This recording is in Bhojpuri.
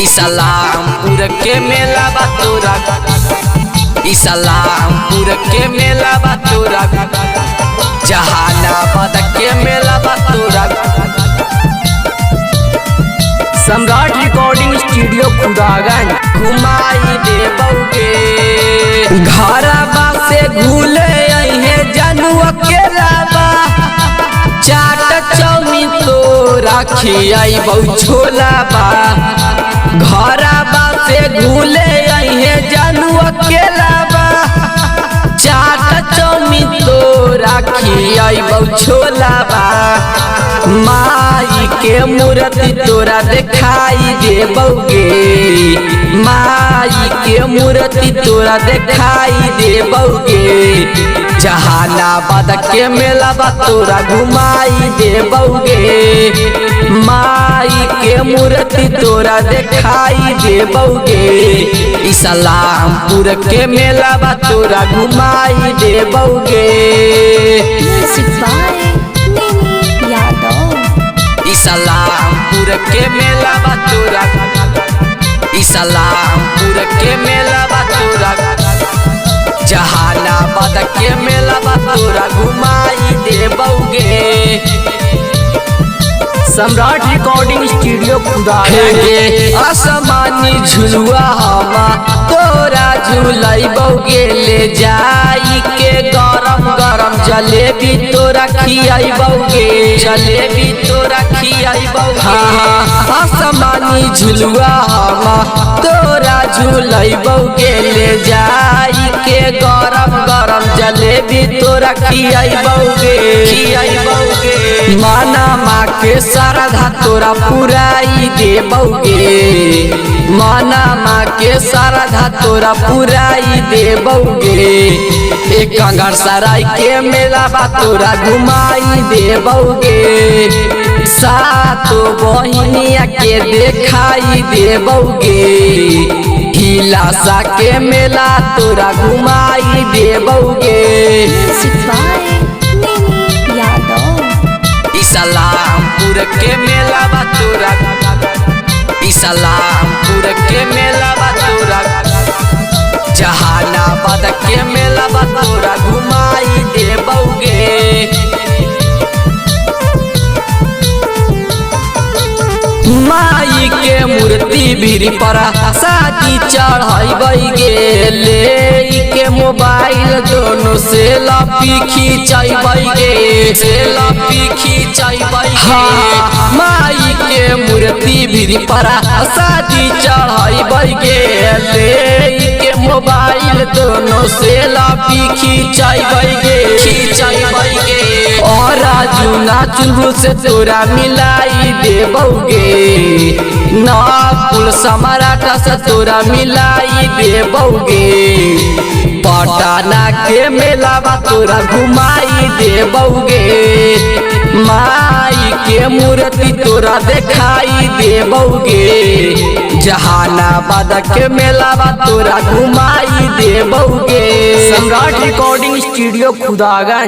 इस्लामपुर के मेला बा तोरा, इस्लामपुर के मेला बा तोरा, जहानाबाद के मेला बा तोरा। सम्राट रिकॉर्डिंग स्टूडियो खुदागंज घुमाई देबोगे, घरबा से घूले अइहे जानू अकेला बा, चाट चौमीन तोरा खियाइबौ छोला बा। घरबा से घूले अइहे जानू अकेला बा, चाट चौमीन तोरा खियाइबौ छोला बा। माई के मूर्ति तोरा दिखाई देबोगे, माई के मूर्ति तोरा दिखाई देबोगे, जहानाबाद के मेला बा तोरा घुमाई देबोगे। माई के मूर्ति तोरा दिखाई देबोगे, इस्लामपुर के मेला बा तोरा घुमाई देबोगे। इस्लामपुर के मेला बा तोरा, इस्लामपुर के मेला बा तोरा, जहानाबाद के मेला बा तोरा घुमाई देबोगे। सम्राट रिकॉर्डिंग स्टूडियो खुदागंज आसमानी झुलुआ हवा तोरा झुलाइबोगे, ले जाई के गरम गरम जलेबी तोरा खियाइबोगे, जलेबी तोरा खियाइबोगे। हाँ आसमानी झुलुआ हवा तोरा झुलाइबोगे, ले जाई के गरम गरम जलेबी तोरा खियाइबोगे, खियाइबोगे। माना माँ के श्रद्धा तोरा पुराई देबोगे, माना माँ के श्रद्धा तोरा पुराई देबोगे। एक कंगर सराय के मेला बा तोरा घुमाई देबोगे, सातो बहिनिया के देखाई देबोगे। हिलासा के मेला तोरा घुमाई देबोगे। इस्लामपुर के मेला बा तोरा, इस्लामपुर के मेला बा तोरा, जहानाबाद के मेला बा तोरा घुमाई देबोगे। माई के मूर्ति भीड़ पर शादी चढ़ाइबे, ले के मोबाइल दोनों से सेल्फी खिंचाइबे, सेल्फी खिंचाइबे। हाँ माई के मूर्ति भीड़ पर शादी चढ़ाइबे, ले के मोबाइल दोनों से सेल्फी खिंचाइबे, खिंचाइबे। और राजूना चुलबुल से तोरा मिलाई देबोगे, नाकुल सम्राट से तोरा मिलाई देबोगे। पटना के मेला बा तोरा घुमाई देबोगे, माई के मूर्ति तोरा दिखाई देबोगे। जहानाबाद के मेला बा तोरा घुमाई देबोगे। सम्राट रिकॉर्डिंग स्टूडियो खुदागंज।